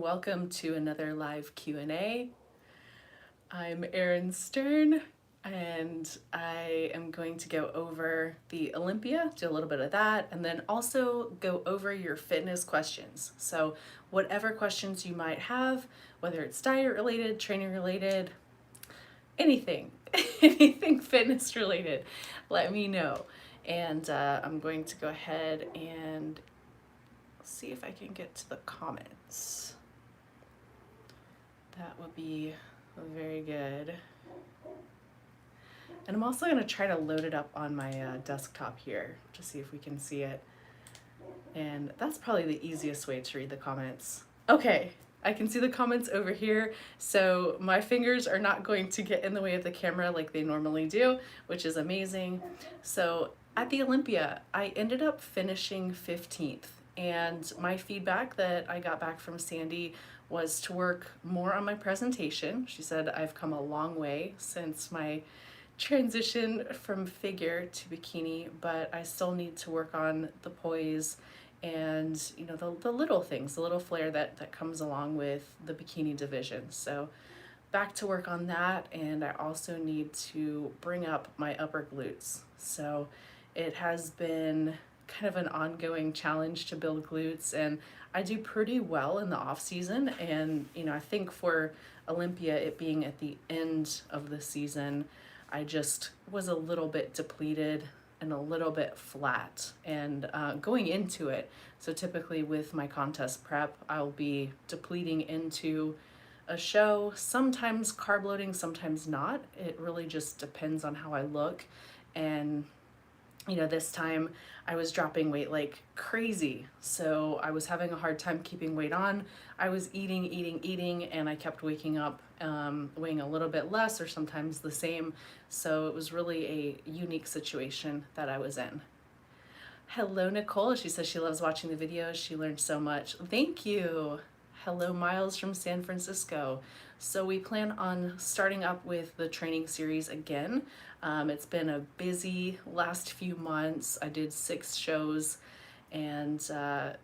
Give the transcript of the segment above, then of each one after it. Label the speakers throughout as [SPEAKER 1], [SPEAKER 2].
[SPEAKER 1] and welcome to another live Q&A. I'm Erin Stern, and I am going to go over the Olympia, do a little bit of that, and then also go over your fitness questions. So whatever questions you might have, whether it's diet related, training related, anything, anything fitness related, let me know. And I'm going to go ahead and see if I can get to the comments. That would be very good. And I'm also going to try to load it up on my desktop here to see if we can see it. And that's probably the easiest way to read the comments. Okay, I can see the comments over here, so my fingers are not going to get in the way of the camera like they normally do, which is amazing. So at the Olympia, I ended up finishing 15th, and my feedback that I got back from Sandy was to work more on my presentation. She said I've come a long way since my transition from figure to bikini, but I still need to work on the poise and the little things, the little flair that comes along with the bikini division. So back to work on that, and I also need to bring up my upper glutes. So it has been kind of an ongoing challenge to build glutes, and I do pretty well in the off season, and I think for Olympia, it being at the end of the season, I just was a little bit depleted and a little bit flat and going into it. So typically with my contest prep, I'll be depleting into a show, sometimes carb loading, sometimes not. It really just depends on how I look. And this time I was dropping weight like crazy. So I was having a hard time keeping weight on. I was eating, and I kept waking up weighing a little bit less or sometimes the same. So it was really a unique situation that I was in. Hello, Nicole. She says she loves watching the videos. She learned so much. Thank you. Hello, Miles from San Francisco. So we plan on starting up with the training series again. It's been a busy last few months. I did 6 shows, and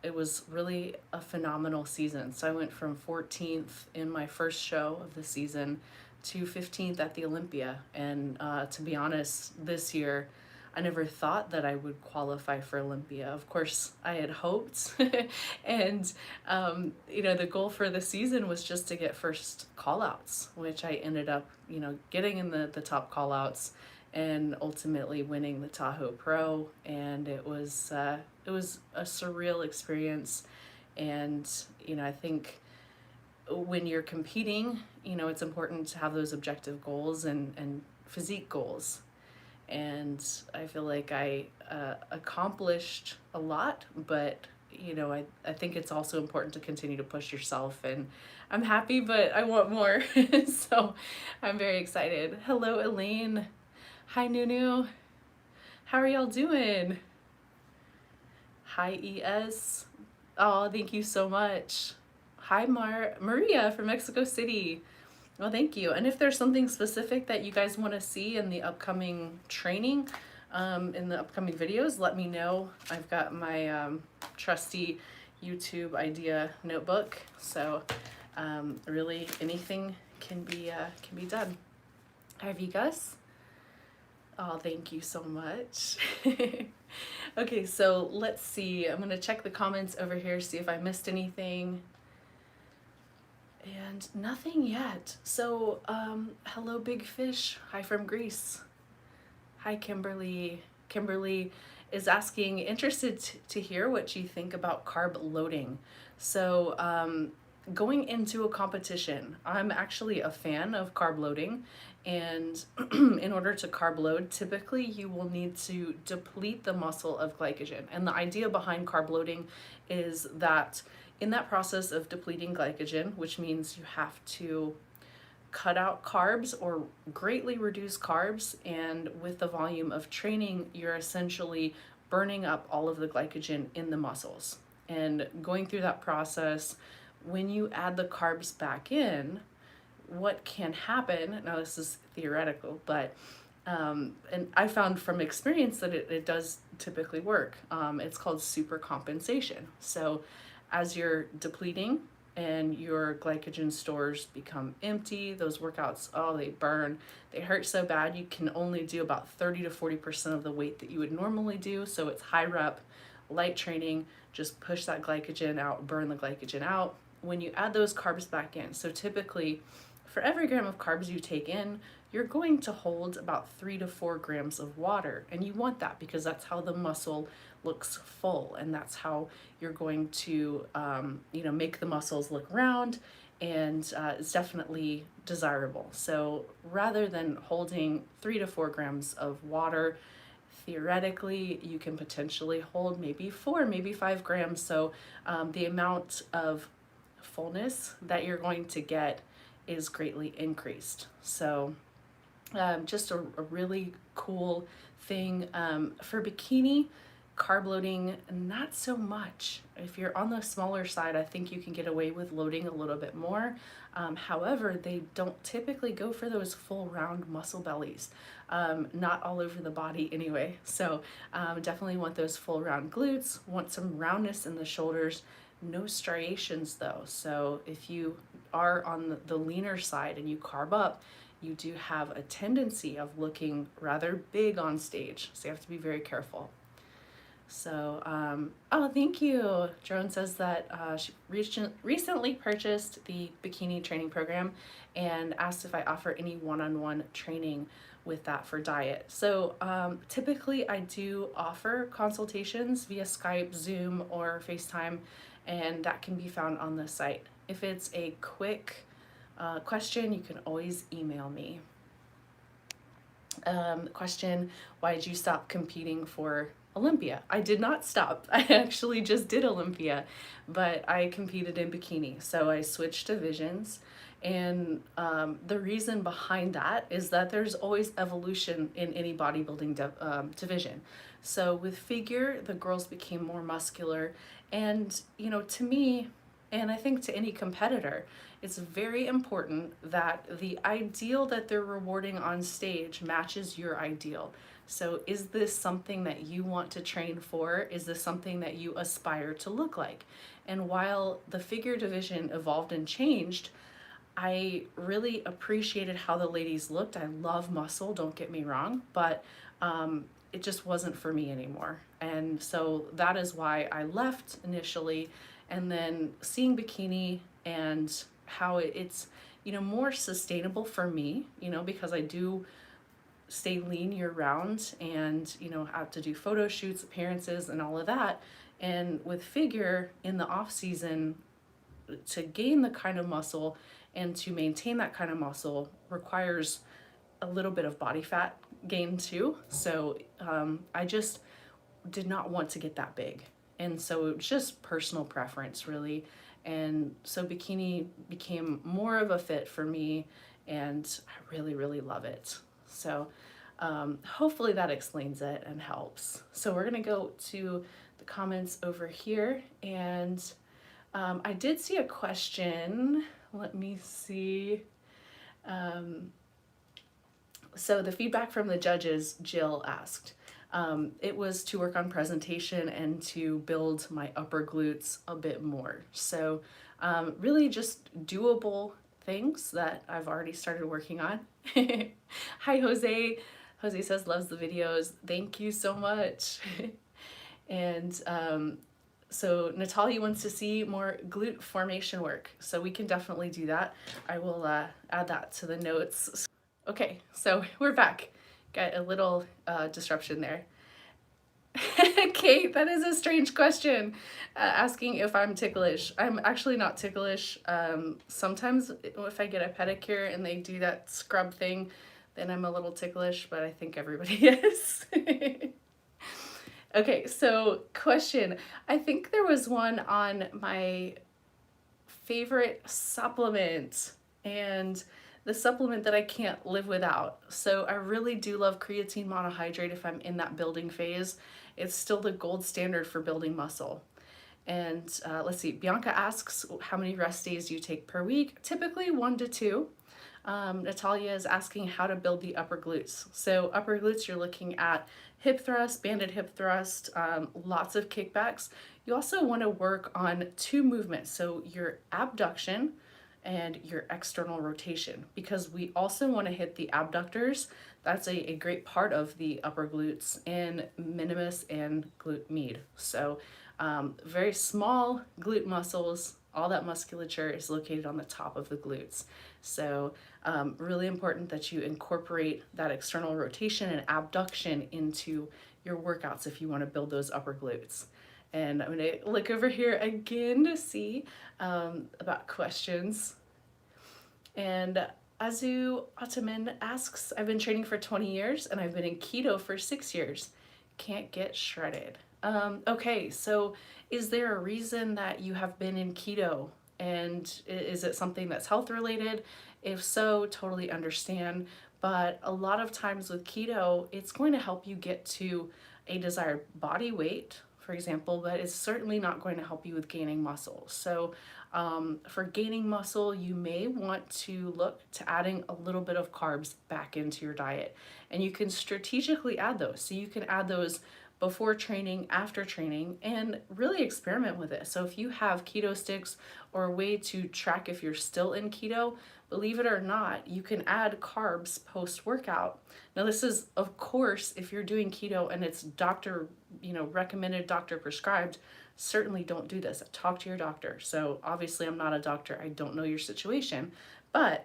[SPEAKER 1] it was really a phenomenal season. So I went from 14th in my first show of the season to 15th at the Olympia. And to be honest, this year, I never thought that I would qualify for Olympia. Of course, I had hoped. And, the goal for the season was just to get first call-outs, which I ended up, getting in the top call-outs and ultimately winning the Tahoe Pro. And it was a surreal experience. And, I think when you're competing, it's important to have those objective goals and physique goals. And I feel like I accomplished a lot, but I think it's also important to continue to push yourself, and I'm happy, but I want more. So I'm very excited. Hello, Elaine. Hi, Nunu. How are y'all doing? Hi, ES. Oh, thank you so much. Hi, Maria from Mexico City. Well, thank you. And if there's something specific that you guys want to see in the upcoming training, in the upcoming videos, let me know. I've got my trusty YouTube idea notebook, so really anything can be done. Hi, Vigas. Oh, thank you so much. Okay, so let's see. I'm gonna check the comments over here, see if I missed anything. And nothing yet. So, hello, Big Fish. Hi from Greece. Hi, Kimberly. Kimberly is asking, interested to hear what you think about carb loading. So, going into a competition, I'm actually a fan of carb loading. And in order to carb load, typically you will need to deplete the muscle of glycogen. And the idea behind carb loading is that in that process of depleting glycogen, which means you have to cut out carbs or greatly reduce carbs, and with the volume of training, you're essentially burning up all of the glycogen in the muscles. And going through that process, when you add the carbs back in, what can happen, now this is theoretical, but and I found from experience that it does typically work. It's called supercompensation. So as you're depleting, and your glycogen stores become empty. Those workouts, oh, they burn. They hurt so bad you can only do about 30 to 40% of the weight that you would normally do. So it's high rep, light training, just push that glycogen out, burn the glycogen out. When you add those carbs back in, so typically for every gram of carbs you take in, you're going to hold about 3 to 4 grams of water. And you want that because that's how the muscle looks full, and that's how you're going to make the muscles look round, and it's definitely desirable. So rather than holding 3 to 4 grams of water, theoretically you can potentially hold maybe 4, maybe 5 grams. So the amount of fullness that you're going to get is greatly increased. So just a really cool thing. For bikini, carb loading, not so much. If you're on the smaller side, I think you can get away with loading a little bit more. However, they don't typically go for those full round muscle bellies, not all over the body anyway. So definitely want those full round glutes, want some roundness in the shoulders, no striations though. So if you are on the leaner side and you carb up, you do have a tendency of looking rather big on stage. So you have to be very careful. So, oh, thank you. Joan says that she recently purchased the bikini training program and asked if I offer any one-on-one training with that for diet. So typically I do offer consultations via Skype, Zoom, or FaceTime, and that can be found on the site. If it's a quick question, you can always email me. Question, why did you stop competing for Olympia? I did not stop. I actually just did Olympia, but I competed in bikini. So I switched divisions. And the reason behind that is that there's always evolution in any bodybuilding division. So with figure, the girls became more muscular. And, to me, and I think to any competitor, it's very important that the ideal that they're rewarding on stage matches your ideal. So is this something that you want to train for? Is this something that you aspire to look like? And while the figure division evolved and changed, I really appreciated how the ladies looked. I love muscle, don't get me wrong, but it just wasn't for me anymore. And so that is why I left initially. And then seeing bikini and how it's, more sustainable for me, because I do stay lean year round and, have to do photo shoots, appearances, and all of that. And with figure in the off season, to gain the kind of muscle and to maintain that kind of muscle requires a little bit of body fat gain too. So I just did not want to get that big. And so it was just personal preference, really. And so bikini became more of a fit for me, and I really, really love it. So hopefully that explains it and helps. So we're gonna go to the comments over here. And I did see a question. Let me see. So the feedback from the judges, Jill asked, it was to work on presentation and to build my upper glutes a bit more. So really just doable things that I've already started working on. Hi, Jose. Jose says loves the videos. Thank you so much. And so Natalia wants to see more glute formation work. So we can definitely do that. I will add that to the notes. Okay, so we're back. Got a little disruption there. Kate, that is a strange question, asking if I'm ticklish. I'm actually not ticklish. Sometimes if I get a pedicure and they do that scrub thing, then I'm a little ticklish, but I think everybody is. Okay, so question. I think there was one on my favorite supplement and the supplement that I can't live without. So I really do love creatine monohydrate if I'm in that building phase. It's still the gold standard for building muscle. And let's see, Bianca asks, how many rest days do you take per week? Typically 1 to 2. Natalia is asking how to build the upper glutes. So upper glutes, you're looking at hip thrust, banded hip thrust, lots of kickbacks. You also want to work on 2 movements, so your abduction and your external rotation, because we also want to hit the abductors. That's a great part of the upper glutes in minimus and glute med. So very small glute muscles, all that musculature is located on the top of the glutes. So really important that you incorporate that external rotation and abduction into your workouts if you want to build those upper glutes. And I'm going to look over here again to see about questions. And Azu Ataman asks, I've been training for 20 years and I've been in keto for 6 years. Can't get shredded. Okay, so is there a reason that you have been in keto? And is it something that's health related? If so, totally understand. But a lot of times with keto, it's going to help you get to a desired body weight, for example, but it's certainly not going to help you with gaining muscle. So for gaining muscle, you may want to look to adding a little bit of carbs back into your diet. And you can strategically add those. So you can add those before training, after training, and really experiment with it. So if you have keto sticks or a way to track if you're still in keto, believe it or not, you can add carbs post-workout. Now this is, of course, if you're doing keto and it's doctor, recommended, doctor prescribed, certainly don't do this. Talk to your doctor. So obviously I'm not a doctor. I don't know your situation, but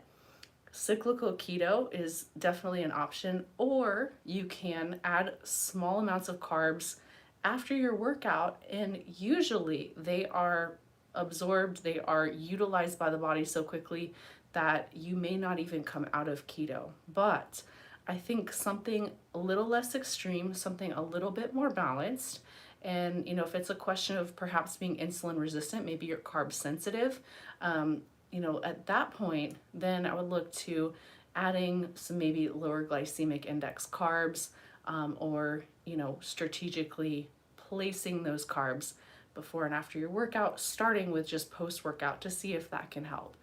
[SPEAKER 1] cyclical keto is definitely an option, or you can add small amounts of carbs after your workout, and usually they are absorbed, they are utilized by the body so quickly that you may not even come out of keto. But I think something a little less extreme, something a little bit more balanced, and if it's a question of perhaps being insulin resistant, maybe you're carb sensitive, at that point, then I would look to adding some maybe lower glycemic index carbs, or, strategically placing those carbs before and after your workout, starting with just post-workout to see if that can help.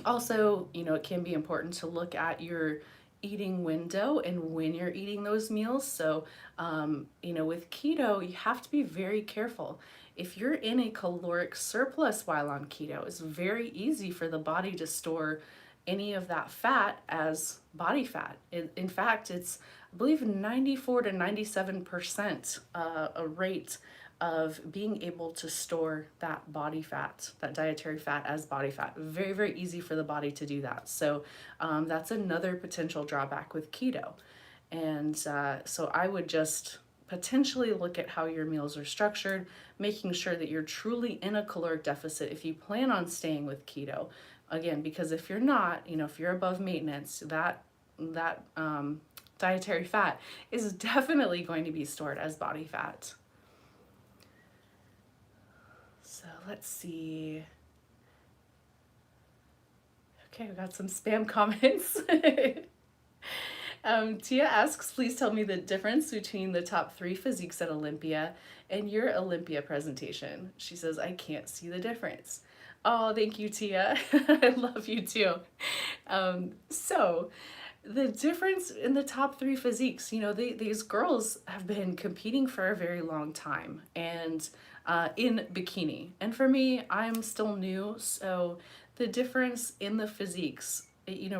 [SPEAKER 1] Also, it can be important to look at your eating window and when you're eating those meals. So, with keto, you have to be very careful. If you're in a caloric surplus while on keto, it's very easy for the body to store any of that fat as body fat. In fact, it's, I believe, 94 to 97% a rate of being able to store that body fat, that dietary fat as body fat. Very, very easy for the body to do that. So that's another potential drawback with keto. And so I would just potentially look at how your meals are structured, making sure that you're truly in a caloric deficit if you plan on staying with keto. Again, because if you're not, if you're above maintenance, that dietary fat is definitely going to be stored as body fat. So let's see. Okay, we got some spam comments. Tia asks, please tell me the difference between the top 3 physiques at Olympia and your Olympia presentation. She says, I can't see the difference. Oh, thank you, Tia. I love you too. So the difference in the top 3 physiques, these girls have been competing for a very long time and in bikini. And for me, I'm still new, so the difference in the physiques,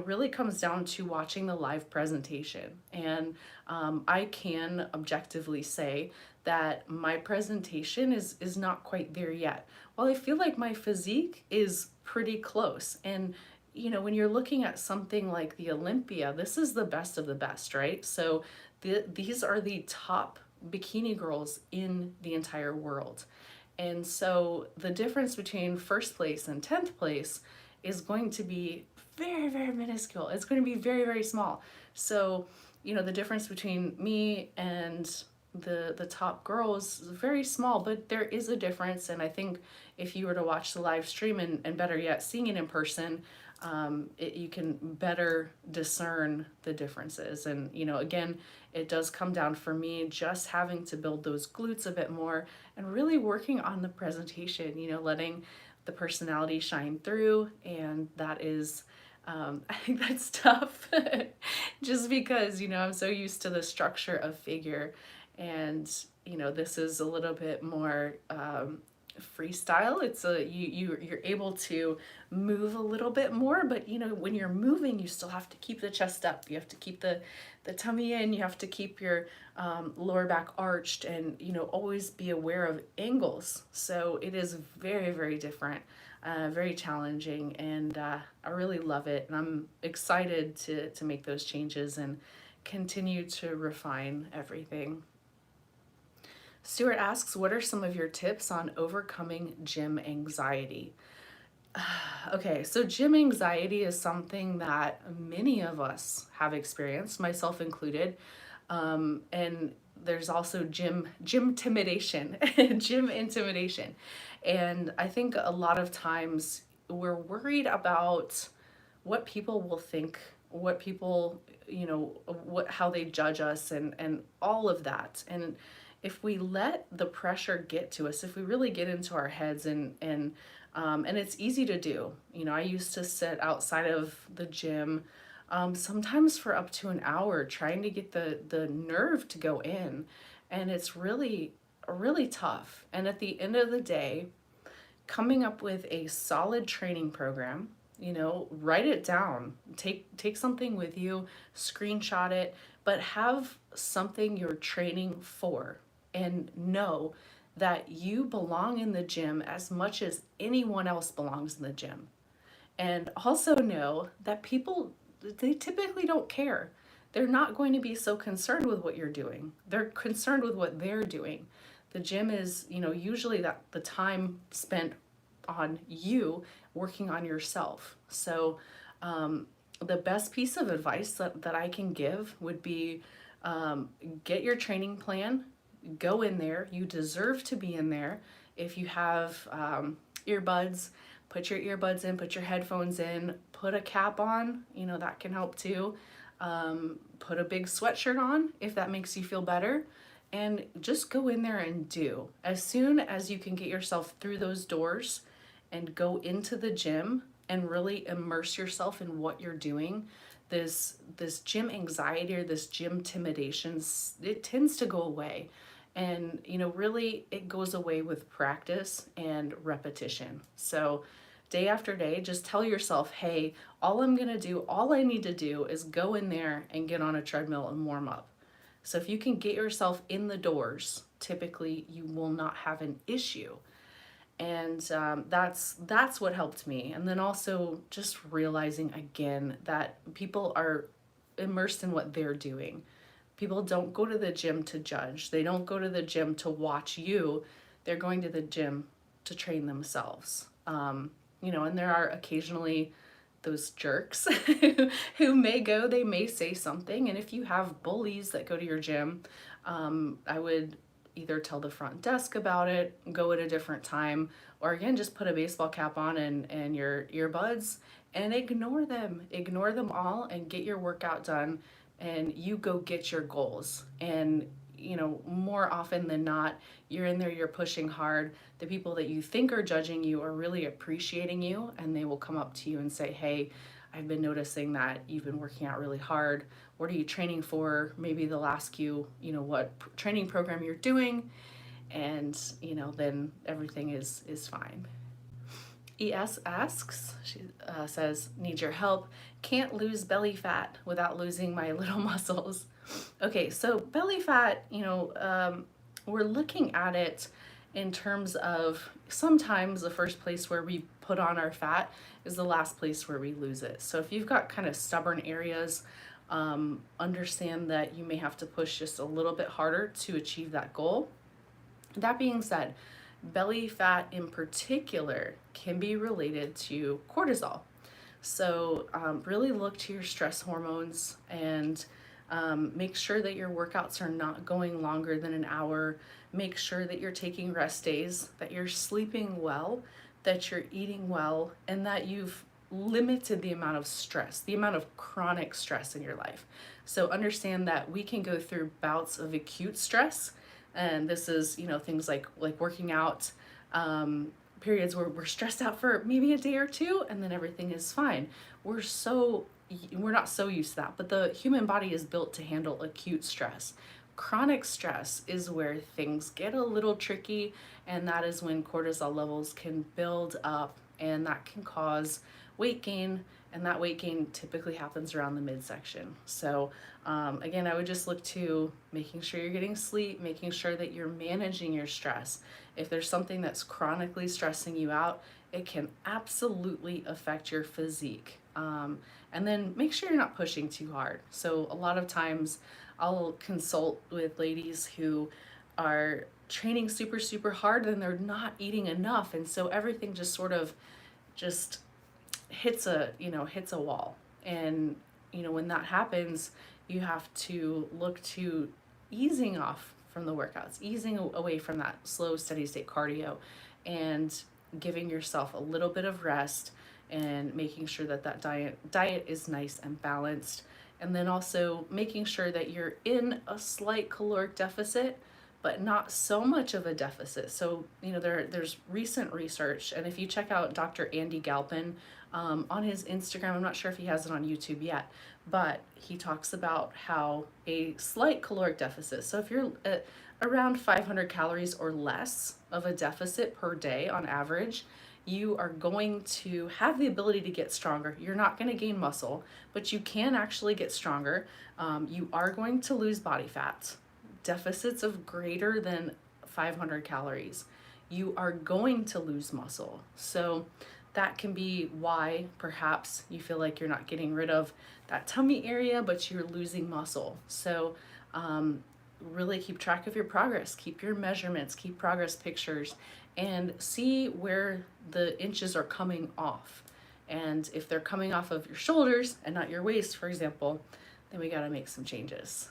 [SPEAKER 1] really comes down to watching the live presentation. And I can objectively say that my presentation is not quite there yet. While I feel like my physique is pretty close. And when you're looking at something like the Olympia, this is the best of the best, right? So these are the top bikini girls in the entire world. And so the difference between first place and 10th place is going to be very, very minuscule. It's going to be very, very small. So, the difference between me and the top girl is very small, but there is a difference. And I think if you were to watch the live stream, and better yet, seeing it in person, you can better discern the differences. And, you know, again, it does come down for me just having to build those glutes a bit more and really working on the presentation, you know, letting the personality shine through. And that is, I think that's tough just because, you know, I'm so used to the structure of figure, and, you know, this is a little bit more freestyle. It's you're able to move a little bit more, but, you know, when you're moving, you still have to keep the chest up. You have to keep the tummy in. You have to keep your lower back arched, and, you know, always be aware of angles. So it is very, very different, very challenging, and I really love it. And I'm excited to make those changes and continue to refine everything. Stuart asks, what are some of your tips on overcoming gym anxiety? Okay, so gym anxiety is something that many of us have experienced, myself included. And there's also gym intimidation, gym intimidation. And I think a lot of times we're worried about what people will think, what people, you know, how they judge us, and all of that. And if we let the pressure get to us, if we really get into our heads, and it's easy to do. You know, I used to sit outside of the gym, sometimes for up to an hour, trying to get the nerve to go in, and it's really really tough. And at the end of the day, coming up with a solid training program, you know, write it down, take something with you, screenshot it, but have something you're training for, and know that you belong in the gym as much as anyone else belongs in the gym. And also know that people, they typically don't care. They're not going to be so concerned with what you're doing. They're concerned with what they're doing. The gym is, you know, usually that the time spent on you working on yourself. So the best piece of advice that I can give would be, get your training plan, go in there. You deserve to be in there. If you have earbuds, put your earbuds in, put your headphones in, put a cap on, you know, that can help too. Put a big sweatshirt on if that makes you feel better, and just go in there and do. As soon as you can get yourself through those doors and go into the gym and really immerse yourself in what you're doing, this gym anxiety or this gym intimidation, it tends to go away. And, you know, really it goes away with practice and repetition. So day after day, just tell yourself, hey, all I need to do is go in there and get on a treadmill and warm up. So if you can get yourself in the doors, typically you will not have an issue. And that's what helped me. And then also just realizing again that people are immersed in what they're doing. People don't go to the gym to judge. They don't go to the gym to watch you. They're going to the gym to train themselves. You know, and there are occasionally those jerks who may go, they may say something. And if you have bullies that go to your gym, I would either tell the front desk about it, go at a different time, or again, just put a baseball cap on and your earbuds and ignore them. Ignore them all and get your workout done, and you go get your goals. And, you know, more often than not, you're in there, you're pushing hard. The people that you think are judging you are really appreciating you, and they will come up to you and say, hey, I've been noticing that you've been working out really hard. What are you training for? Maybe they'll ask you, you know, what training program you're doing, and, you know, then everything is fine. ES asks, she says, need your help. Can't lose belly fat without losing my little muscles. Okay, so belly fat, you know, we're looking at it in terms of sometimes the first place where we put on our fat is the last place where we lose it. So if you've got kind of stubborn areas, understand that you may have to push just a little bit harder to achieve that goal. That being said, belly fat in particular can be related to cortisol. So really look to your stress hormones and Make sure that your workouts are not going longer than an hour. Make sure that you're taking rest days, that you're sleeping well, that you're eating well, and that you've limited the amount of stress, the amount of chronic stress in your life. So understand that we can go through bouts of acute stress, and this is, you know, things like working out, periods where we're stressed out for maybe a day or two, and then everything is fine. We're not so used to that, but the human body is built to handle acute stress. Chronic stress is where things get a little tricky, and that is when cortisol levels can build up, and that can cause weight gain, and that weight gain typically happens around the midsection. So again, I would just look to making sure you're getting sleep, making sure that you're managing your stress. If there's something that's chronically stressing you out, it can absolutely affect your physique. And then make sure you're not pushing too hard. So a lot of times I'll consult with ladies who are training super, super hard and they're not eating enough. And so everything just sort of just hits a wall. And, you know, when that happens, you have to look to easing off from the workouts, easing away from that slow, steady state cardio, and giving yourself a little bit of rest, and making sure that that diet is nice and balanced. And then also making sure that you're in a slight caloric deficit, but not so much of a deficit. So, you know, there's recent research, and if you check out Dr. Andy Galpin on his Instagram, I'm not sure if he has it on YouTube yet, but he talks about how a slight caloric deficit, so if you're at around 500 calories or less of a deficit per day on average, you are going to have the ability to get stronger. You're not going to gain muscle, but you can actually get stronger. You are going to lose body fat. Deficits of greater than 500 calories, you are going to lose muscle. So that can be why perhaps you feel like you're not getting rid of that tummy area, but you're losing muscle. So really keep track of your progress, keep your measurements, keep progress pictures, and see where the inches are coming off. And if they're coming off of your shoulders and not your waist, for example, then we got to make some changes.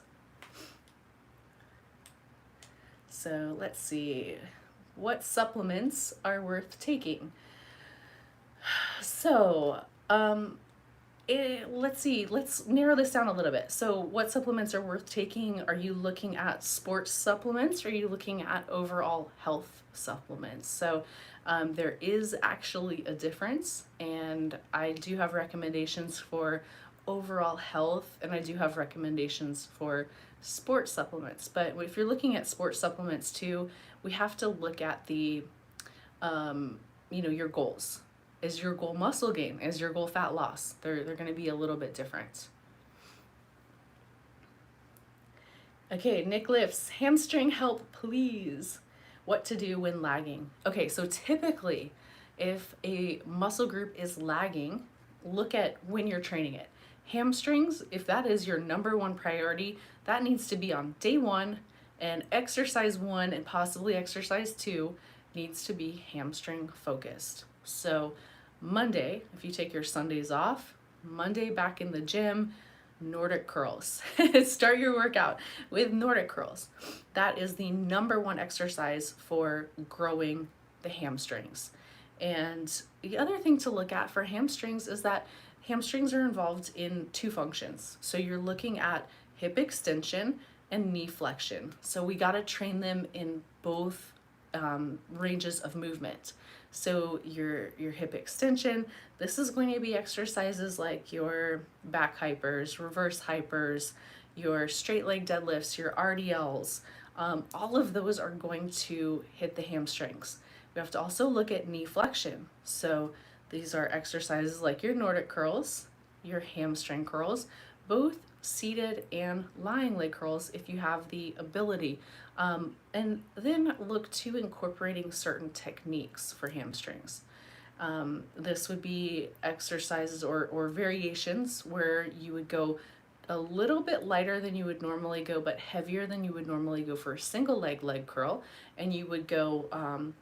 [SPEAKER 1] So let's see, what supplements are worth taking? So let's narrow this down a little bit. So what supplements are worth taking? Are you looking at sports supplements, or are you looking at overall health supplements? So there is actually a difference, and I do have recommendations for overall health, and I do have recommendations for sports supplements. But if you're looking at sports supplements too, we have to look at the your goals. Is your goal muscle gain? Is your goal fat loss? They're going to be a little bit different. Okay, Nick lifts, hamstring help please. What to do when lagging? Okay, so typically if a muscle group is lagging, look at when you're training it. Hamstrings, if that is your number one priority, that needs to be on day one, and exercise 1 and possibly exercise 2 needs to be hamstring focused. So Monday, if you take your Sundays off, Monday back in the gym, Nordic curls. Start your workout with Nordic curls. That is the number one exercise for growing the hamstrings. And the other thing to look at for hamstrings is that hamstrings are involved in 2 functions. So you're looking at hip extension and knee flexion. So we got to train them in both ranges of movement. So your hip extension, this is going to be exercises like your back hypers, reverse hypers, your straight leg deadlifts, your RDLs. All of those are going to hit the hamstrings. We have to also look at knee flexion. So these are exercises like your Nordic curls, your hamstring curls, both seated and lying leg curls if you have the ability. And then look to incorporating certain techniques for hamstrings. This would be exercises or variations where you would go a little bit lighter than you would normally go, but heavier than you would normally go for a single leg curl. And you would go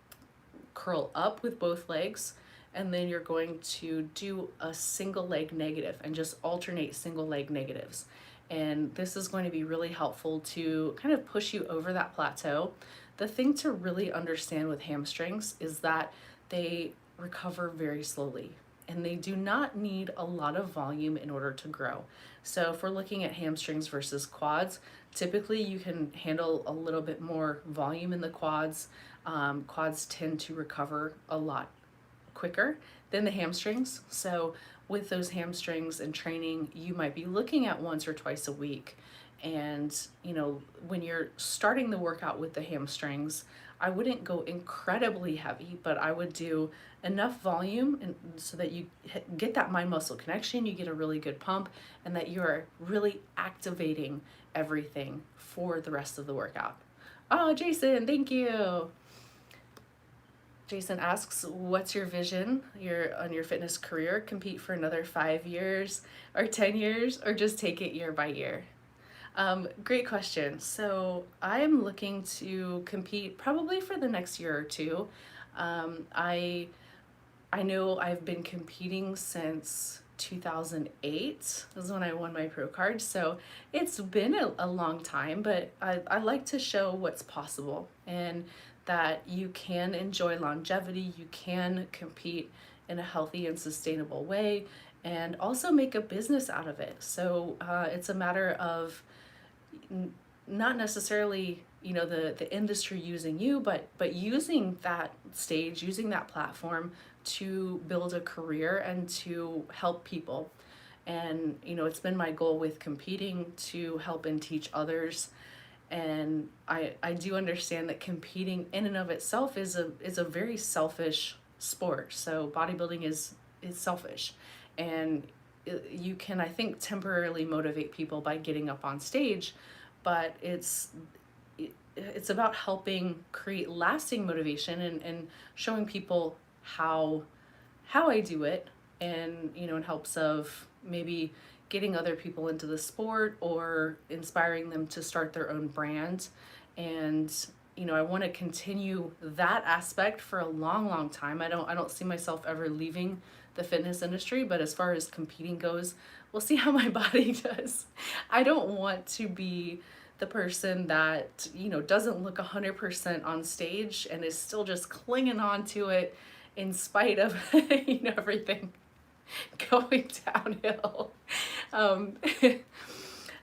[SPEAKER 1] curl up with both legs, and then you're going to do a single leg negative and just alternate single leg negatives. And this is going to be really helpful to kind of push you over that plateau. The thing to really understand with hamstrings is that they recover very slowly and they do not need a lot of volume in order to grow. So if we're looking at hamstrings versus quads, typically you can handle a little bit more volume in the quads. Quads tend to recover a lot quicker than the hamstrings. So with those hamstrings and training, you might be looking at once or twice a week. And, you know, when you're starting the workout with the hamstrings, I wouldn't go incredibly heavy, but I would do enough volume and so that you get that mind muscle connection, you get a really good pump, and that you are really activating everything for the rest of the workout. Oh, Jason, thank you. Jason asks, what's your vision on your fitness career? Compete for another 5 years or 10 years, or just take it year by year? Great question. So I am looking to compete probably for the next year or two. I know I've been competing since 2008 is when I won my pro card. So it's been a long time, but I like to show what's possible and that you can enjoy longevity, you can compete in a healthy and sustainable way, and also make a business out of it. So it's a matter of not necessarily, you know, the industry using you, but using that stage, using that platform to build a career and to help people. And you know, it's been my goal with competing to help and teach others. And I do understand that competing in and of itself is a very selfish sport. So bodybuilding is selfish, and you can, I think, temporarily motivate people by getting up on stage, but it's about helping create lasting motivation and showing people how I do it, and you know, in hopes of maybe getting other people into the sport or inspiring them to start their own brand. And you know, I want to continue that aspect for a long time. I don't see myself ever leaving the fitness industry, but as far as competing goes, we'll see how my body does. I don't want to be the person that, you know, doesn't look 100% on stage and is still just clinging on to it in spite of you know, everything going downhill.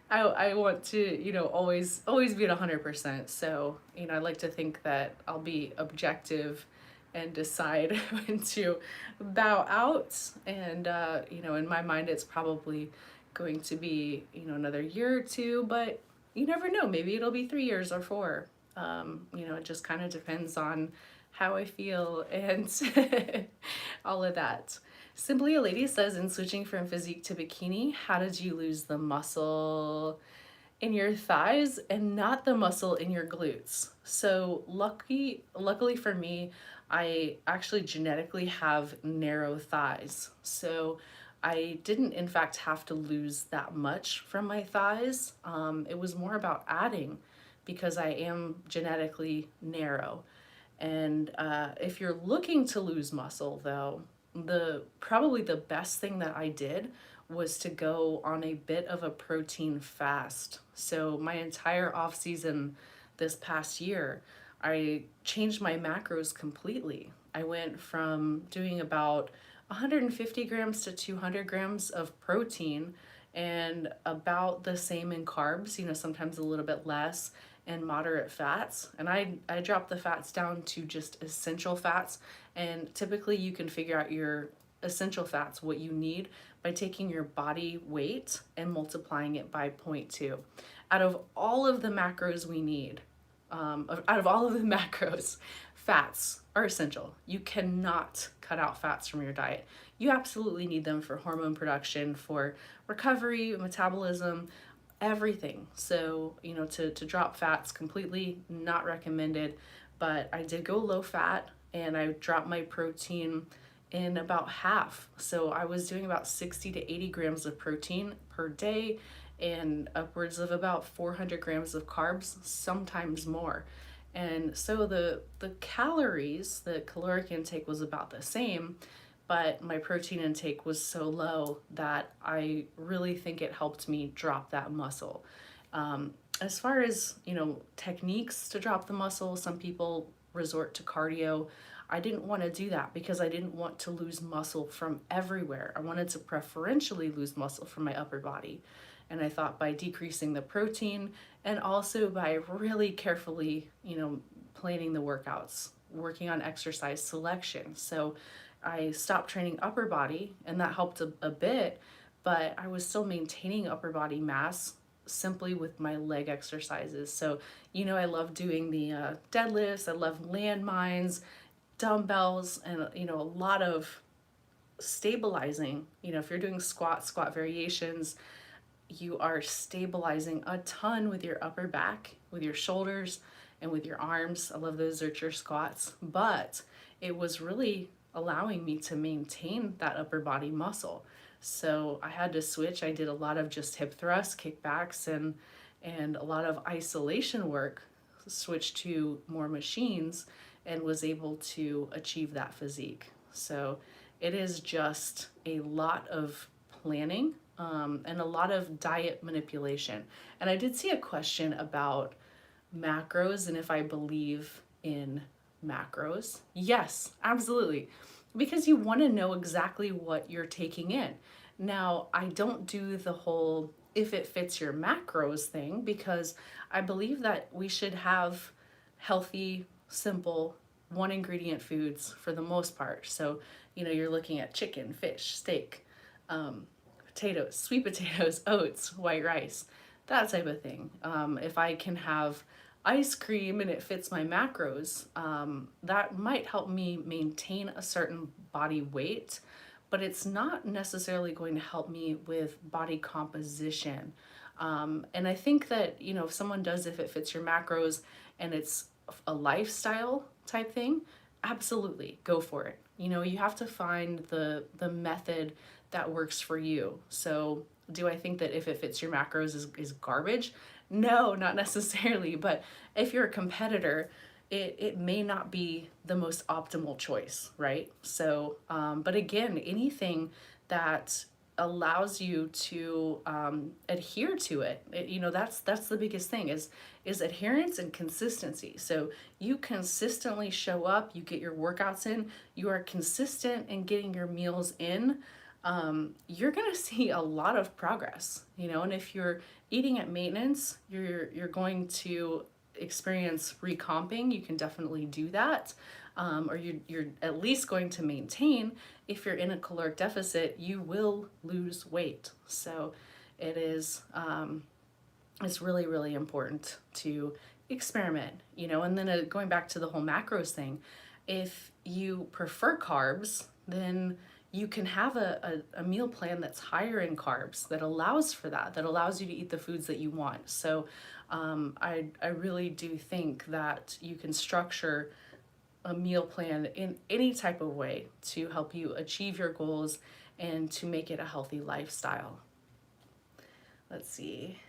[SPEAKER 1] I want to, you know, always be at 100%. So, you know, I like to think that I'll be objective and decide when to bow out. And, you know, in my mind, it's probably going to be, you know, another year or two, but you never know. Maybe it'll be 3 years or 4. You know, it just kind of depends on how I feel and all of that. Simply a Lady says, in switching from physique to bikini, how did you lose the muscle in your thighs and not the muscle in your glutes? So luckily for me, I actually genetically have narrow thighs. So I didn't in fact have to lose that much from my thighs. It was more about adding because I am genetically narrow. And if you're looking to lose muscle though, probably the best thing that I did was to go on a bit of a protein fast. So my entire off season this past year, I changed my macros completely. I went from doing about 150 grams to 200 grams of protein and about the same in carbs, you know, sometimes a little bit less, and moderate fats. And I dropped the fats down to just essential fats. And typically you can figure out your essential fats, what you need, by taking your body weight and multiplying it by 0.2. Out of all of the macros we need, out of all of the macros, fats are essential. You cannot cut out fats from your diet. You absolutely need them for hormone production, for recovery, metabolism, everything. So, you know, to drop fats completely, not recommended, but I did go low fat and I dropped my protein in about half. So I was doing about 60 to 80 grams of protein per day and upwards of about 400 grams of carbs, sometimes more. And so the calories, the caloric intake was about the same, but my protein intake was so low that I really think it helped me drop that muscle. As far as, techniques to drop the muscle, some people resort to cardio. I didn't want to do that because I didn't want to lose muscle from everywhere. I wanted to preferentially lose muscle from my upper body. And I thought by decreasing the protein and also by really carefully, planning the workouts, working on exercise selection. So I stopped training upper body, and that helped a bit, but I was still maintaining upper body mass simply with my leg exercises. So, I love doing the deadlifts, I love landmines, dumbbells, and, a lot of stabilizing. If you're doing squat variations, you are stabilizing a ton with your upper back, with your shoulders, and with your arms. I love those Zercher squats, but it was really allowing me to maintain that upper body muscle. So I had to switch. I did a lot of just hip thrusts, kickbacks, and a lot of isolation work, switched to more machines, and was able to achieve that physique. So it is just a lot of planning, and a lot of diet manipulation. And I did see a question about macros and if I believe in macros. Yes, absolutely. Because you want to know exactly what you're taking in. Now, I don't do the whole if it fits your macros thing, because I believe that we should have healthy, simple, one ingredient foods for the most part. So, you're looking at chicken, fish, steak, potatoes, sweet potatoes, oats, white rice, that type of thing. If I can have ice cream and it fits my macros, that might help me maintain a certain body weight, but it's not necessarily going to help me with body composition. And I think that, if someone does, if it fits your macros and it's a lifestyle type thing, absolutely go for it. You have to find the method that works for you. So do I think that if it fits your macros is garbage? No, not necessarily. But if you're a competitor, it may not be the most optimal choice, right? So, but again, anything that allows you to adhere to it, that's the biggest thing is adherence and consistency. So you consistently show up, you get your workouts in, you are consistent in getting your meals in, you're gonna see a lot of progress, and if you're eating at maintenance, you're going to experience recomping. You can definitely do that, or you're at least going to maintain. If you're in a caloric deficit, you will lose weight. So it is it's really, really important to experiment, and then going back to the whole macros thing, if you prefer carbs, then you can have a meal plan that's higher in carbs, that allows for that allows you to eat the foods that you want. So I really do think that you can structure a meal plan in any type of way to help you achieve your goals and to make it a healthy lifestyle. Let's see.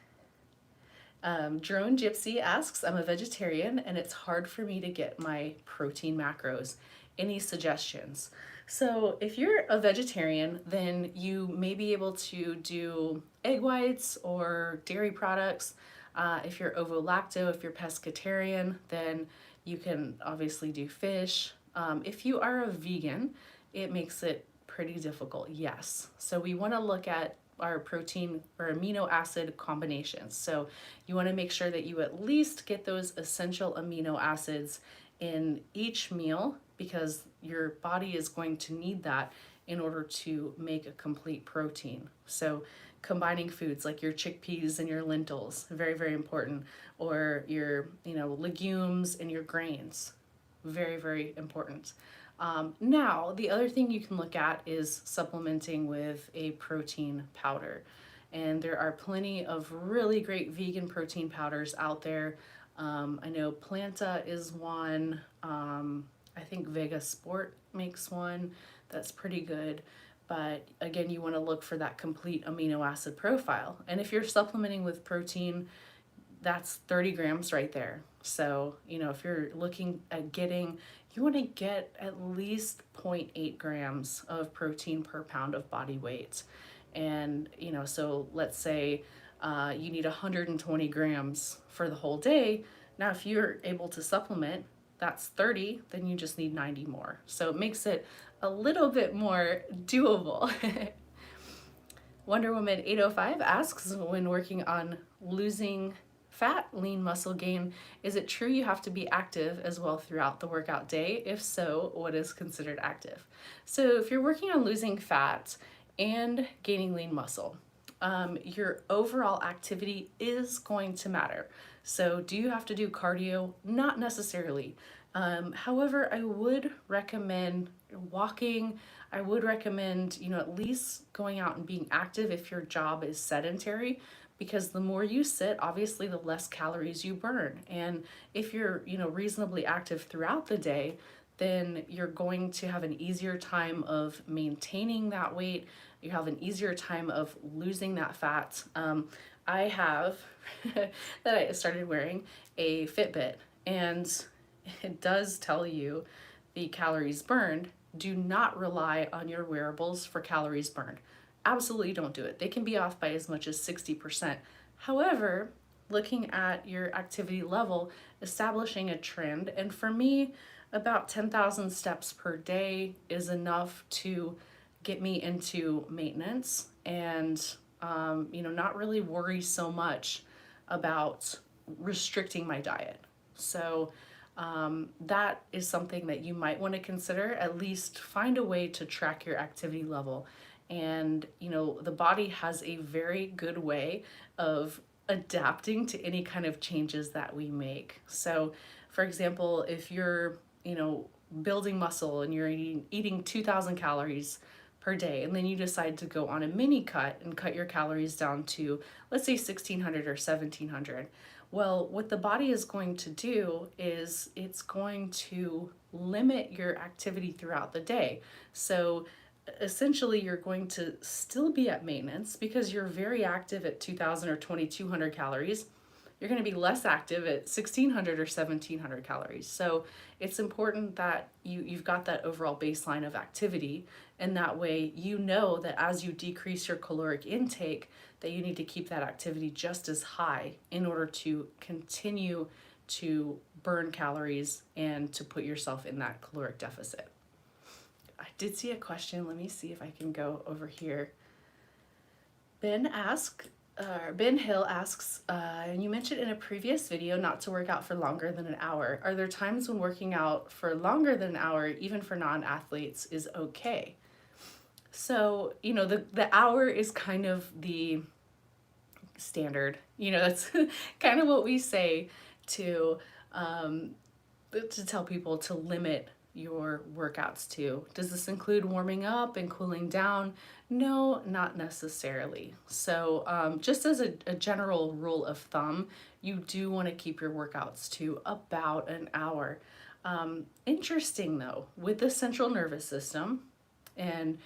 [SPEAKER 1] Drone Gypsy asks, I'm a vegetarian and it's hard for me to get my protein macros. Any suggestions? So if you're a vegetarian, then you may be able to do egg whites or dairy products. If you're ovo-lacto, if you're pescatarian, then you can obviously do fish. If you are a vegan, it makes it pretty difficult, yes. So we want to look at our protein or amino acid combinations. So you want to make sure that you at least get those essential amino acids in each meal, because your body is going to need that in order to make a complete protein. So combining foods like your chickpeas and your lentils, very, very important, or your, legumes and your grains, very, very important. Now, the other thing you can look at is supplementing with a protein powder. And there are plenty of really great vegan protein powders out there. I know Planta is one. I think Vega Sport makes one that's pretty good. But again, you want to look for that complete amino acid profile. And if you're supplementing with protein, that's 30 grams right there. So, if you're looking at getting you want to get at least 0.8 grams of protein per pound of body weight. And, so let's say you need 120 grams for the whole day. Now, if you're able to supplement, that's 30, then you just need 90 more. So it makes it a little bit more doable. Wonder Woman 805 asks, when working on losing fat, lean muscle gain, is it true you have to be active as well throughout the workout day? If so, what is considered active? So if you're working on losing fat and gaining lean muscle, your overall activity is going to matter. So do you have to do cardio? Not necessarily. However, I would recommend walking. I would recommend, at least going out and being active if your job is sedentary, because the more you sit, obviously the less calories you burn. And if you're, reasonably active throughout the day, then you're going to have an easier time of maintaining that weight. You have an easier time of losing that fat. I have, that I started wearing a Fitbit, and it does tell you the calories burned. Do not rely on your wearables for calories burned. Absolutely don't do it. They can be off by as much as 60%. However, looking at your activity level, establishing a trend, and for me, about 10,000 steps per day is enough to get me into maintenance and, not really worry so much about restricting my diet. So that is something that you might want to consider. At least find a way to track your activity level. And, the body has a very good way of adapting to any kind of changes that we make. So, for example, if you're, building muscle and you're eating 2,000 calories per day, and then you decide to go on a mini cut and cut your calories down to, let's say, 1,600 or 1,700. Well, what the body is going to do is it's going to limit your activity throughout the day. So essentially, you're going to still be at maintenance because you're very active at 2,000 or 2,200 calories. You're going to be less active at 1,600 or 1,700 calories. So it's important that you've got that overall baseline of activity, and that way that as you decrease your caloric intake, that you need to keep that activity just as high in order to continue to burn calories and to put yourself in that caloric deficit. I did see a question. Let me see if I can go over here. Ben Hill asks, and you mentioned in a previous video not to work out for longer than an hour. Are there times when working out for longer than an hour, even for non-athletes, is okay? So, the hour is kind of the standard. That's kind of what we say to tell people to limit your workouts to. Does this include warming up and cooling down? No, not necessarily. So just as a general rule of thumb, you do want to keep your workouts to about an hour. Interesting though, with the central nervous system, and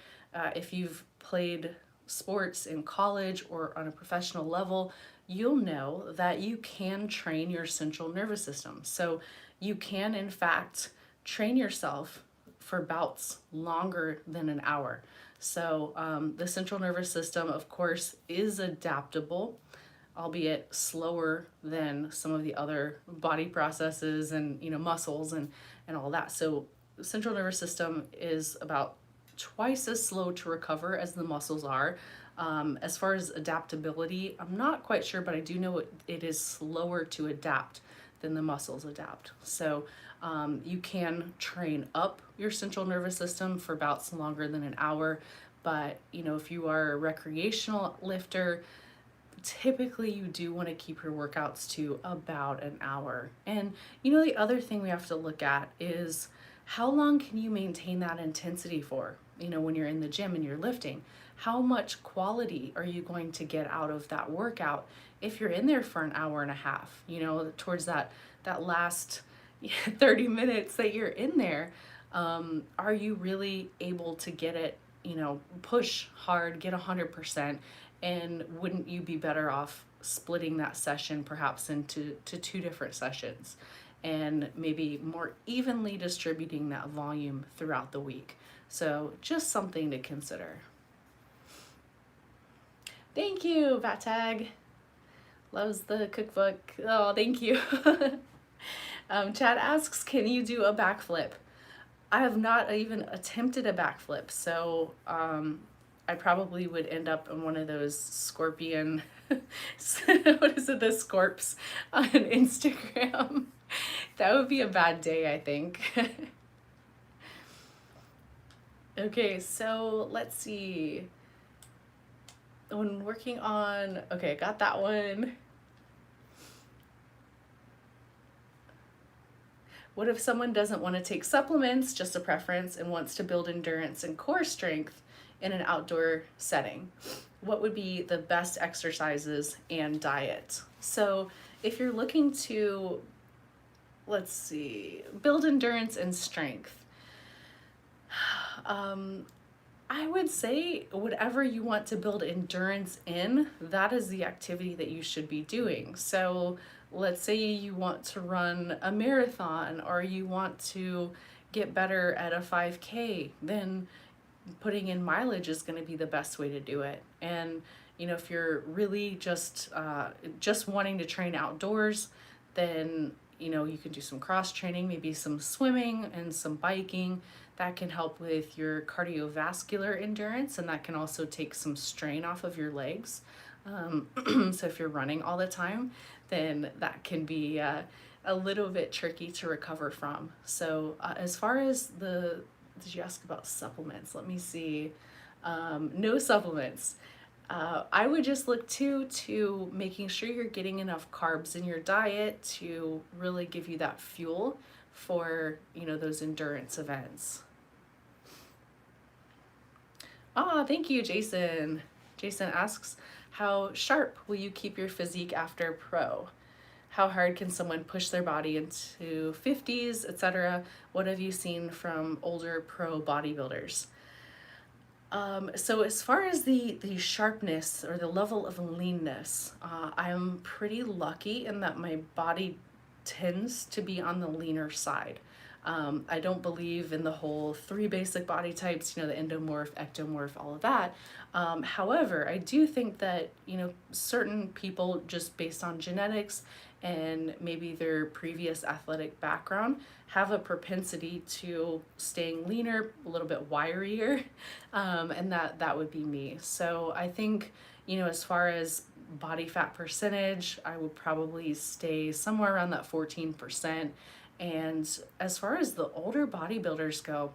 [SPEAKER 1] if you've played sports in college or on a professional level, you'll know that you can train your central nervous system. So you can, in fact, train yourself for bouts longer than an hour. So the central nervous system, of course, is adaptable, albeit slower than some of the other body processes and muscles and all that. So the central nervous system is about twice as slow to recover as the muscles are. As far as adaptability, I'm not quite sure, but I do know it is slower to adapt than the muscles adapt. So you can train up your central nervous system for bouts longer than an hour, but if you are a recreational lifter, typically you do want to keep your workouts to about an hour. And the other thing we have to look at is how long can you maintain that intensity for? When you're in the gym and you're lifting, how much quality are you going to get out of that workout if you're in there for an hour and a half, towards that last 30 minutes that you're in there? Are you really able to get it, push hard, get 100%? And wouldn't you be better off splitting that session perhaps into two different sessions? and maybe more evenly distributing that volume throughout the week. So just something to consider. Thank you, Vatag. Loves the cookbook. Oh, thank you. Chad asks, can you do a backflip? I have not even attempted a backflip, so I probably would end up in one of those scorpion, what is it, the scorps on Instagram. That would be a bad day, I think. Okay, so let's see. When working on, okay, got that one. What if someone doesn't want to take supplements, just a preference, and wants to build endurance and core strength in an outdoor setting? What would be the best exercises and diet? So if you're looking to, let's see, build endurance and strength, I would say whatever you want to build endurance in, that is the activity that you should be doing. So let's say you want to run a marathon, or you want to get better at a 5K, then putting in mileage is going to be the best way to do it. And if you're really just wanting to train outdoors, then you can do some cross training, maybe some swimming and some biking. That can help with your cardiovascular endurance, and that can also take some strain off of your legs. So if you're running all the time, then that can be a little bit tricky to recover from. So as far as did you ask about supplements? Let me see. No supplements. I would just look to making sure you're getting enough carbs in your diet to really give you that fuel for those endurance events. Thank you, Jason. Jason asks, how sharp will you keep your physique after pro? How hard can someone push their body into 50s, etc.? What have you seen from older pro bodybuilders? So as far as the sharpness or the level of leanness, I'm pretty lucky in that my body tends to be on the leaner side. I don't believe in the whole 3 basic body types, the endomorph, ectomorph, all of that. However, I do think that, certain people, just based on genetics and maybe their previous athletic background, have a propensity to staying leaner, a little bit wirier, and that would be me. So I think, as far as body fat percentage, I would probably stay somewhere around that 14%. And as far as the older bodybuilders go,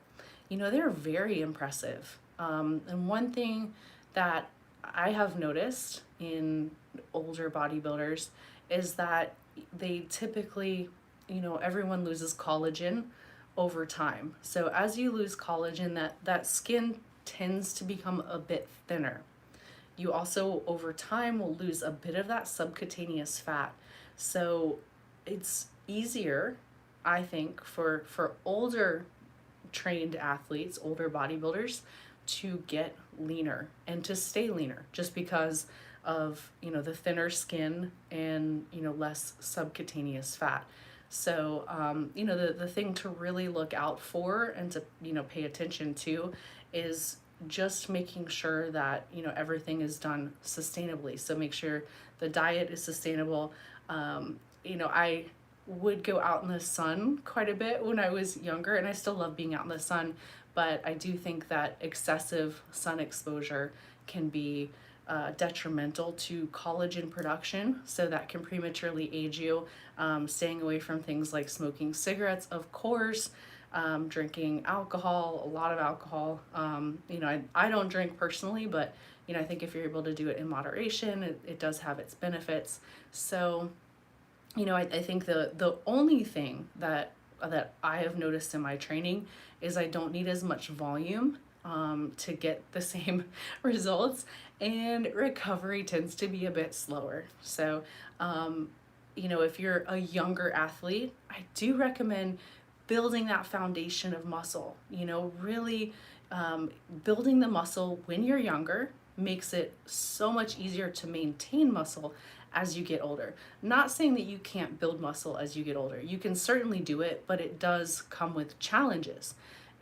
[SPEAKER 1] they're very impressive. And one thing that I have noticed in older bodybuilders is that they typically, everyone loses collagen over time. So as you lose collagen, that skin tends to become a bit thinner. You also, over time, will lose a bit of that subcutaneous fat. So it's easier, I think, for older trained athletes, older bodybuilders, to get leaner and to stay leaner, just because of the thinner skin and less subcutaneous fat. So the thing to really look out for and to pay attention to is just making sure that everything is done sustainably. So make sure the diet is sustainable. I would go out in the sun quite a bit when I was younger, and I still love being out in the sun, but I do think that excessive sun exposure can be detrimental to collagen production, so that can prematurely age you. Staying away from things like smoking cigarettes, of course, drinking alcohol, a lot of alcohol. I don't drink personally, but I think if you're able to do it in moderation, it does have its benefits. So I think the only thing that I have noticed in my training is I don't need as much volume to get the same results, and recovery tends to be a bit slower. So, if you're a younger athlete, I do recommend building that foundation of muscle. Really building the muscle when you're younger makes it so much easier to maintain muscle as you get older. Not saying that you can't build muscle as you get older. You can certainly do it, but it does come with challenges.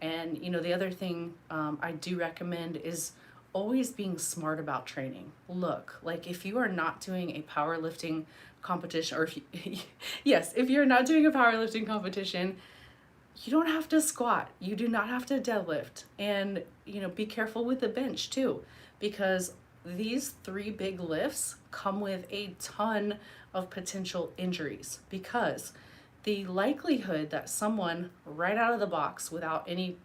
[SPEAKER 1] And the other thing I do recommend is always being smart about training. Look, like if you are not doing a powerlifting competition, or if you, yes, if you're not doing a powerlifting competition, you don't have to squat. You do not have to deadlift. And, be careful with the bench too, because these 3 big lifts come with a ton of potential injuries, because the likelihood that someone right out of the box without any,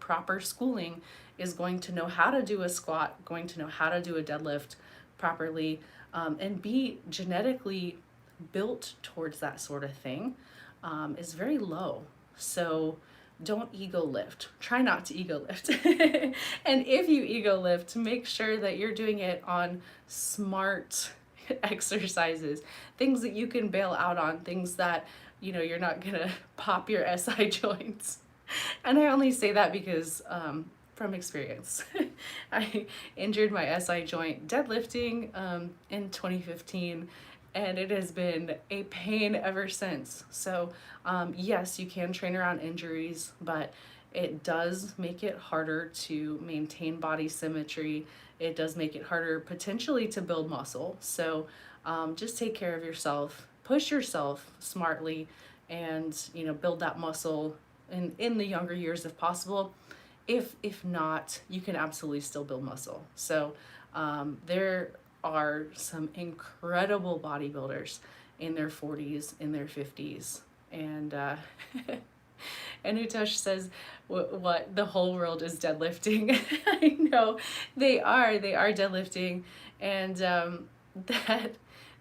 [SPEAKER 1] proper schooling is going to know how to do a squat, going to know how to do a deadlift properly, and be genetically built towards that sort of thing, is very low. So don't ego lift. Try not to ego lift. And if you ego lift, make sure that you're doing it on smart exercises, things that you can bail out on, things that, you're not gonna pop your SI joints. And I only say that because from experience. I injured my SI joint deadlifting in 2015, and it has been a pain ever since. So yes, you can train around injuries, but it does make it harder to maintain body symmetry. It does make it harder potentially to build muscle. So just take care of yourself, push yourself smartly, and build that muscle in the younger years if possible. If not, you can absolutely still build muscle. So there are some incredible bodybuilders in their 40s, in their 50s. And and Utosh says, what the whole world is deadlifting. I know they are deadlifting, and that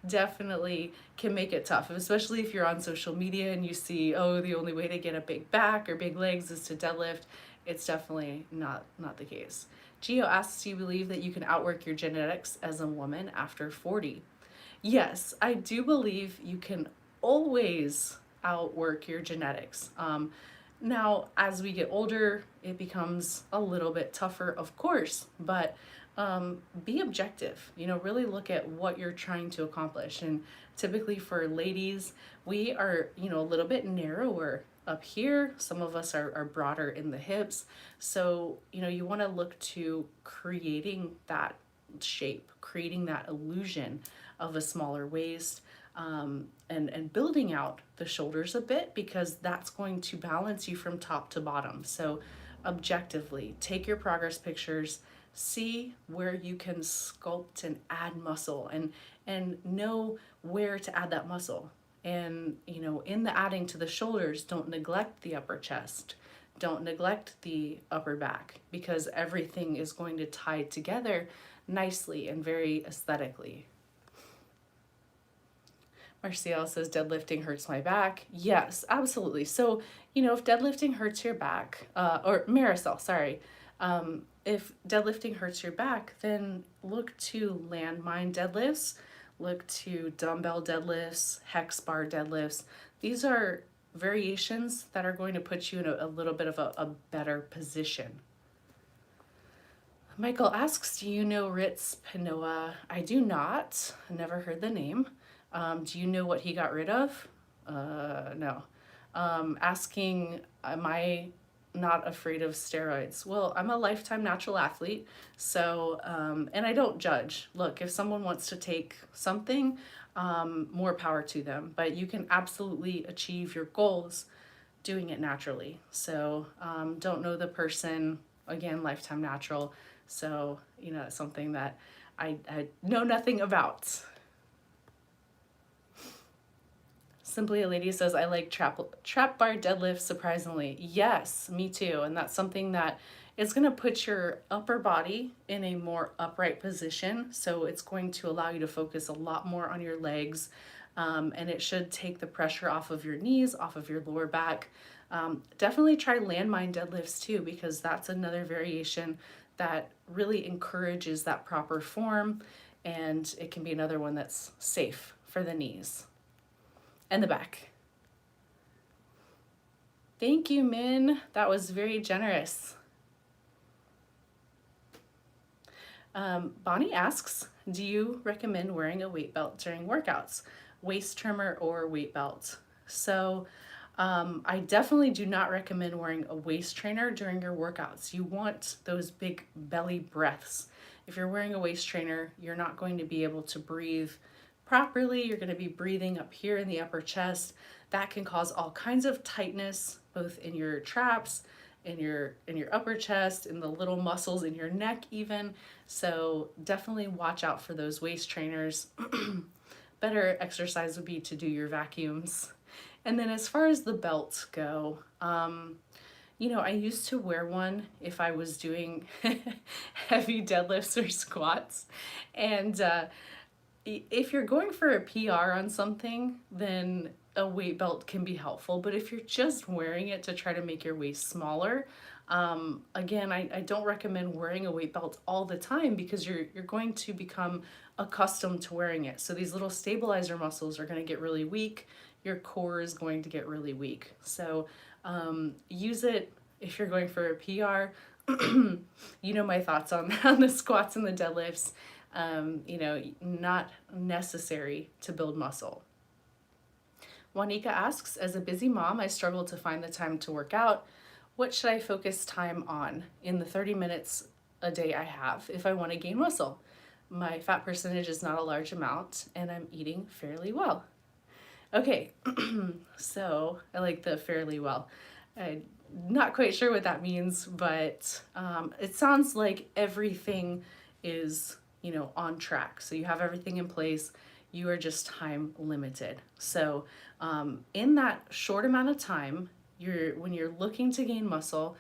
[SPEAKER 1] definitely can make it tough, especially if you're on social media and you see, oh, the only way to get a big back or big legs is to deadlift. It's definitely not the case. Gio asks, do you believe that you can outwork your genetics as a woman after 40? Yes, I do believe you can always outwork your genetics. Now, as we get older, it becomes a little bit tougher, of course, but be objective, really look at what you're trying to accomplish. And typically for ladies, we are, a little bit narrower up here. Some of us are broader in the hips. So, you want to look to creating that shape, creating that illusion of a smaller waist, and building out the shoulders a bit, because that's going to balance you from top to bottom. So objectively, take your progress pictures, see where you can sculpt and add muscle, and know where to add that muscle. And, in the adding to the shoulders, don't neglect the upper chest. Don't neglect the upper back, because everything is going to tie together nicely and very aesthetically. Marcial says, deadlifting hurts my back. Yes, absolutely. So, if deadlifting hurts your back, or Marisol, sorry, if deadlifting hurts your back, then look to landmine deadlifts, look to dumbbell deadlifts, hex bar deadlifts. These are variations that are going to put you in a little bit of a better position. Michael asks, do you know Ritz Pinoa? I do not. I never heard the name. Do you know what he got rid of? No. Asking, am I not afraid of steroids? Well, I'm a lifetime natural athlete, so, and I don't judge. Look, if someone wants to take something, more power to them, but you can absolutely achieve your goals doing it naturally. So, don't know the person, again, lifetime natural. So, it's something that I know nothing about. Simply a Lady says, I like trap bar deadlifts, surprisingly. Yes, me too. And that's something that is going to put your upper body in a more upright position. So it's going to allow you to focus a lot more on your legs. And it should take the pressure off of your knees, off of your lower back. Definitely try landmine deadlifts too, because that's another variation that really encourages that proper form. And it can be another one that's safe for the knees and the back. Thank you, Min. That was very generous. Bonnie asks, do you recommend wearing a weight belt during workouts, waist trimmer or weight belt? So I definitely do not recommend wearing a waist trainer during your workouts. You want those big belly breaths. If you're wearing a waist trainer, you're not going to be able to breathe properly. You're going to be breathing up here in the upper chest. That can cause all kinds of tightness, both in your traps, in your upper chest, in the little muscles in your neck even. So definitely watch out for those waist trainers. Better exercise would be to do your vacuums. And then as far as the belts go, I used to wear one if I was doing heavy deadlifts or squats. And if you're going for a PR on something, then a weight belt can be helpful. But if you're just wearing it to try to make your waist smaller, again, I don't recommend wearing a weight belt all the time because you're going to become accustomed to wearing it. So these little stabilizer muscles are going to get really weak. Your core is going to get really weak. So use it if you're going for a PR. You know my thoughts on the squats and the deadlifts. Not necessary to build muscle. Juanica asks, as a busy mom, I struggle to find the time to work out. What should I focus time on in the 30 minutes a day I have if I want to gain muscle? My fat percentage is not a large amount and I'm eating fairly well. Okay, so I like the fairly well. I'm not quite sure what that means, but it sounds like everything is on track. So you have everything in place. You are just time limited. So in that short amount of time, when you're looking to gain muscle,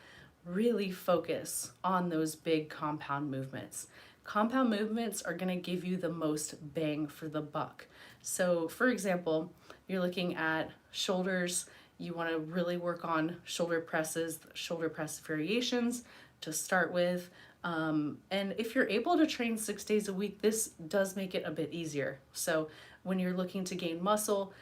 [SPEAKER 1] really focus on those big compound movements. Compound movements are going to give you the most bang for the buck. So for example, you're looking at shoulders. You want to really work on shoulder presses, shoulder press variations to start with. And if you're able to train 6 days a week, this does make it a bit easier. So when you're looking to gain muscle,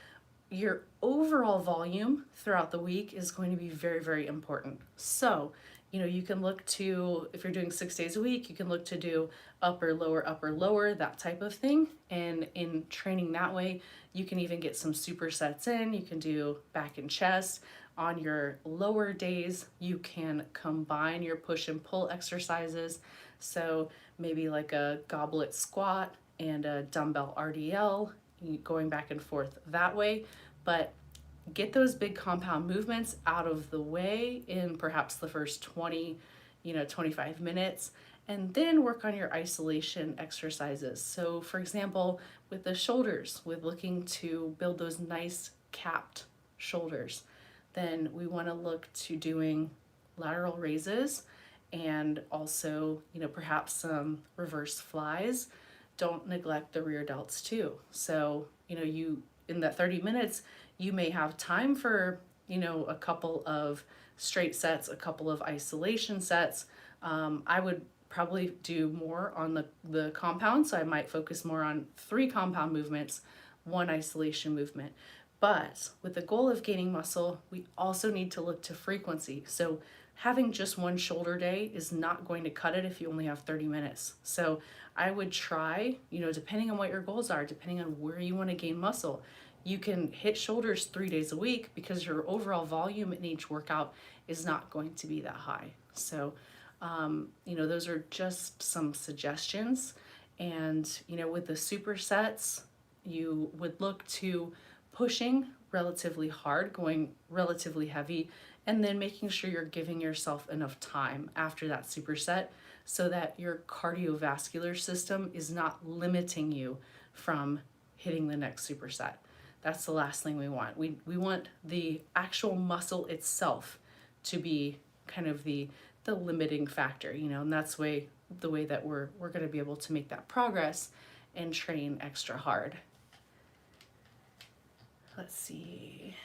[SPEAKER 1] your overall volume throughout the week is going to be very, very important. So, you can look to, if you're doing 6 days a week, you can look to do upper, lower, that type of thing. And in training that way, you can even get some supersets in. You can do back and chest. On your lower days, you can combine your push and pull exercises. So maybe like a goblet squat and a dumbbell RDL, going back and forth that way. But get those big compound movements out of the way in perhaps the first 25 minutes, and then work on your isolation exercises. So for example, with the shoulders, with looking to build those nice capped shoulders, then we want to look to doing lateral raises and also, perhaps some reverse flies. Don't neglect the rear delts too. So, you in that 30 minutes, you may have time for, a couple of straight sets, a couple of isolation sets. I would probably do more on the compound. So I might focus more on 3 compound movements, 1 isolation movement. But with the goal of gaining muscle, we also need to look to frequency. So having just 1 shoulder day is not going to cut it if you only have 30 minutes. So I would try, depending on what your goals are, depending on where you want to gain muscle, you can hit shoulders 3 days a week because your overall volume in each workout is not going to be that high. So, those are just some suggestions. And, with the supersets, you would look to pushing relatively hard, going relatively heavy, and then making sure you're giving yourself enough time after that superset so that your cardiovascular system is not limiting you from hitting the next superset. That's the last thing we want. We want the actual muscle itself to be kind of the limiting factor, and that's the way that we're going to be able to make that progress and train extra hard. Let's see.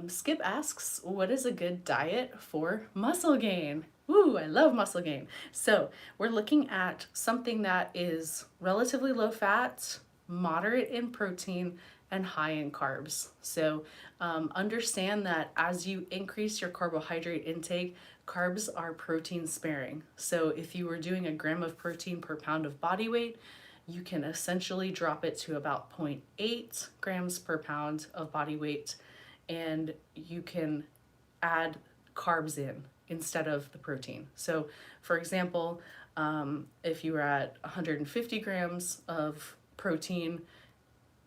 [SPEAKER 1] Skip asks, what is a good diet for muscle gain? Ooh, I love muscle gain. So we're looking at something that is relatively low fat, moderate in protein, and high in carbs. So understand that as you increase your carbohydrate intake, Carbs are protein sparing. So if you were doing a gram of protein per pound of body weight, you can essentially drop it to about 0.8 grams per pound of body weight, and you can add carbs in instead of the protein. So for example, if you were at 150 grams of protein,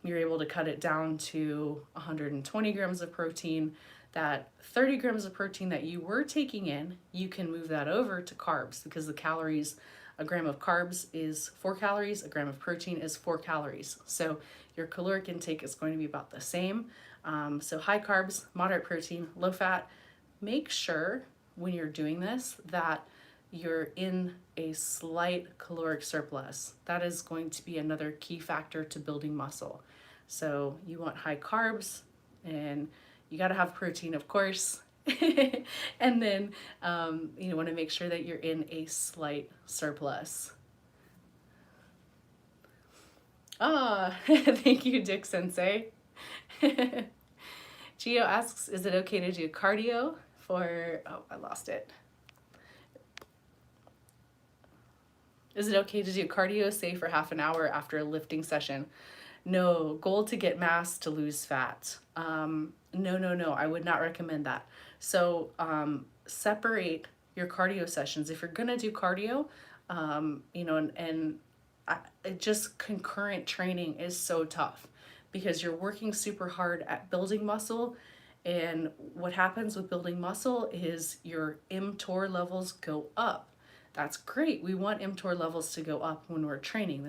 [SPEAKER 1] you're able to cut it down to 120 grams of protein. That 30 grams of protein that you were taking in, you can move that over to carbs, because the calories, a gram of carbs is 4 calories, a gram of protein is 4 calories. So your caloric intake is going to be about the same. So high carbs, moderate protein, low fat. Make sure when you're doing this that you're in a slight caloric surplus. That is going to be another key factor to building muscle. So you want high carbs, and you got to have protein, of course. And then you want to make sure that you're in a slight surplus. Thank you, Dick Sensei. Gio asks, is it okay to do cardio for, oh, I lost it. Is it okay to do cardio, say, for half an hour after a lifting session? No, goal to get mass, to lose fat. No, I would not recommend that. So separate your cardio sessions. If you're gonna do cardio, just concurrent training is so tough, because you're working super hard at building muscle. And what happens with building muscle is your mTOR levels go up. That's great. We want mTOR levels to go up when we're training.